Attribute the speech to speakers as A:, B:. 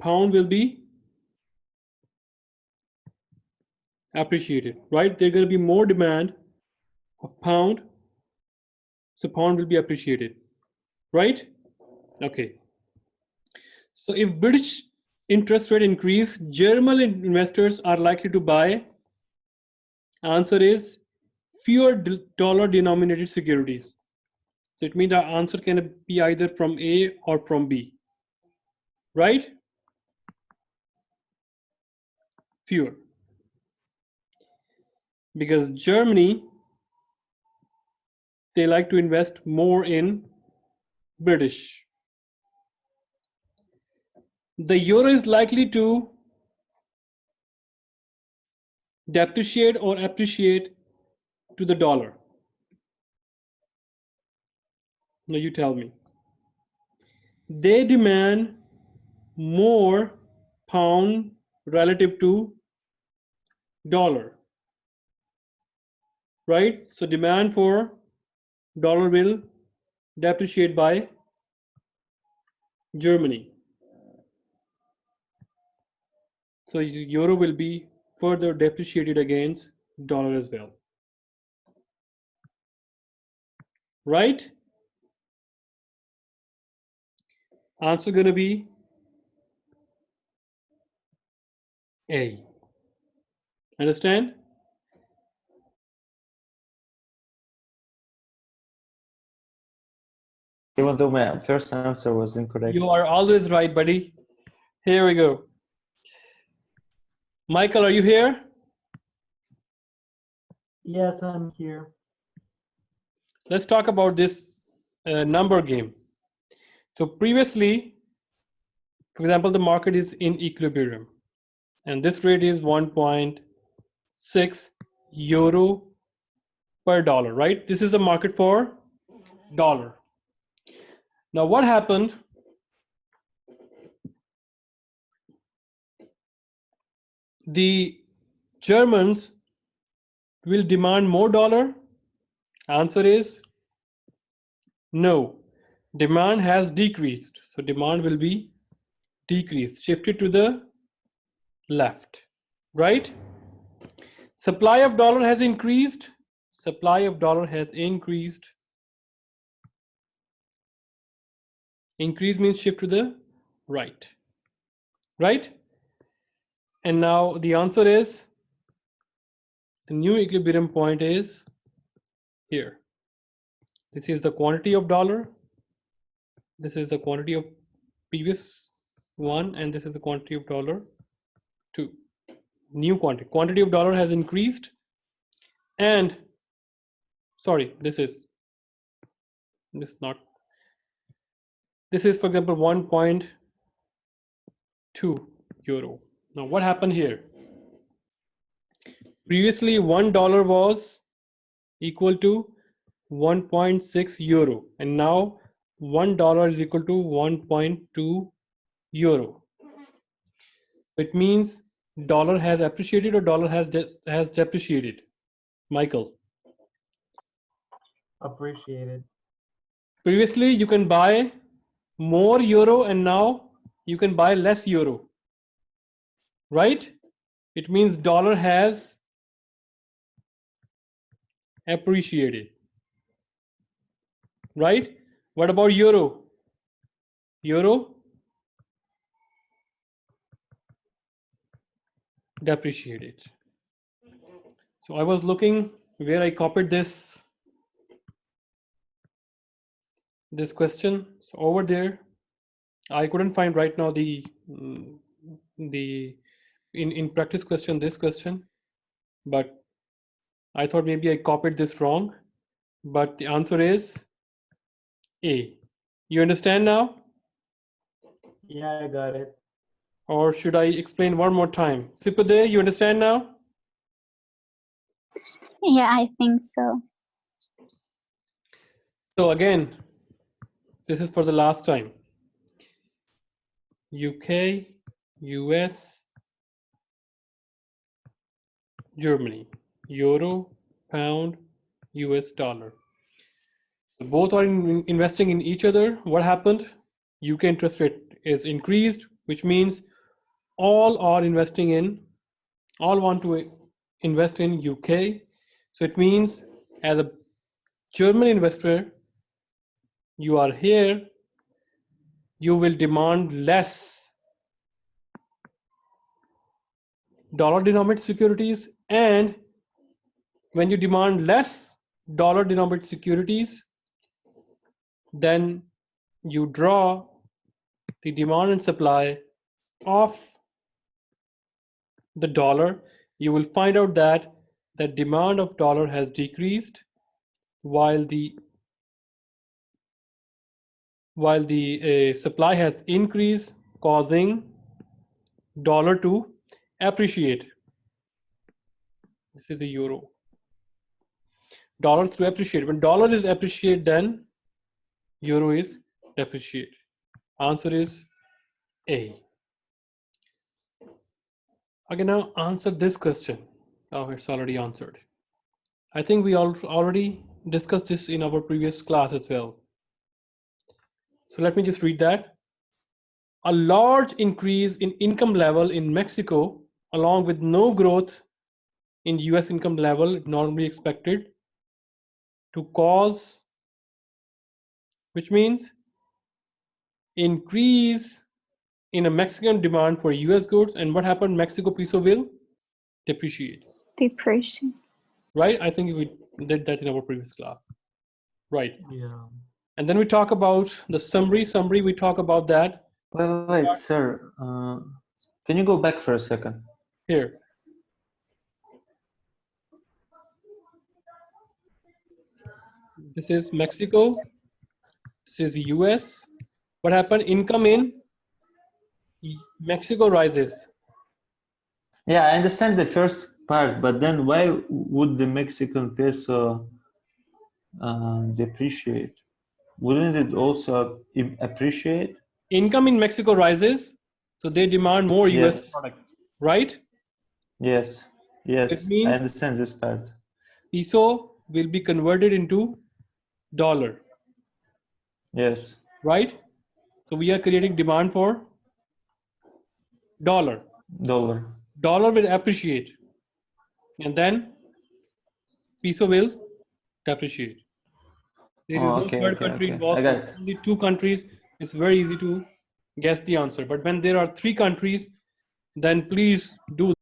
A: pound will be appreciated, right? There's going to be more demand of pound, so pound will be appreciated, right? Okay. So if British interest rate increase, German investors are likely to buy. Answer is fewer dollar denominated securities. So it means the answer can be either from A or from B, right? Fewer. Because Germany, they like to invest more in British. The euro is likely to depreciate or appreciate to the dollar. Now you tell me. They demand more pound relative to dollar, right? So demand for dollar will depreciate by Germany. So euro will be further depreciated against dollar as well, right? Answer going to be A. Understand?
B: Even though my first answer was incorrect.
A: You are always right, buddy. Here we go. Michael, are you here?
C: Yes, I'm here.
A: Let's talk about this number game. So previously, for example, the market is in equilibrium, and this rate is 1.6 euro per dollar, right? This is the market for dollar. Now what happened? The Germans will demand more dollar. Answer is no. Demand has decreased. So demand will be decreased, shifted to the left, right? Supply of dollar has increased. Supply of dollar has increased. Increase means shift to the right, right? And now the answer is the new equilibrium point is here. This is the quantity of dollar. This is the quantity of previous one, and this is the quantity of dollar 2. New quantity. Quantity of dollar has increased, and sorry, this is not. This is, for example, 1.2 euro. Now, what happened here? Previously, $1 was equal to 1.6 euro, and now $1 is equal to 1.2 euro. It means dollar has appreciated or dollar has depreciated. Michael.
C: Appreciated.
A: Previously, you can buy more euro, and now you can buy less euro, right? It means dollar has appreciated, right? What about euro? Euro depreciated. So I was looking where I copied this question. So over there, I couldn't find right now the in practice question, this question, but I thought maybe I copied this wrong, but the answer is A. You understand now?
C: Yeah, I got it.
A: Or should I explain one more time? Sipade, you understand now?
D: Yeah, I think so.
A: So again, this is for the last time. UK, US, Germany, euro, pound, US dollar. So both are investing in each other. What happened? UK interest rate is increased, which means all want to invest in UK. So it means as a German investor, you are here, you will demand less dollar denominated securities, and when you demand less dollar denominated securities, then you draw the demand and supply of the dollar. You will find out that the demand of dollar has decreased while the supply has increased, causing dollar to appreciate. This is a euro. Dollars to appreciate. When dollar is appreciate, then euro is depreciate. Answer is A. I can now answer this question. Oh, it's already answered. I think we already discussed this in our previous class as well. So let me just read that. A large increase in income level in Mexico, along with no growth in US income level normally expected to cause, which means increase in a Mexican demand for US goods. And what happened? Mexico peso will depreciate.
D: Depression.
A: Right? I think we did that in our previous class. Right.
C: Yeah.
A: And then we talk about the summary. We talk about that
B: Wait, sir. Can you go back for a second?
A: here. This is Mexico. This is the US. What happened? Income in Mexico rises.
B: Yeah, I understand the first part, but then why would the Mexican peso depreciate? Wouldn't it also appreciate?
A: Income in Mexico rises, so they demand more US
B: Yes.
A: product, right?
B: Yes, yes,
A: It means
B: I understand this part.
A: peso will be converted into dollar,
B: Yes,
A: right? So we are creating demand for dollar.
B: dollar.
A: Dollar will appreciate, and then peso will depreciate. There is
B: Oh,
A: no
B: okay,
A: third
B: okay,
A: country
B: okay.
A: involved.
B: I
A: So
B: got it.
A: only two countries. It's very easy to guess the answer. But when there are three countries, then please do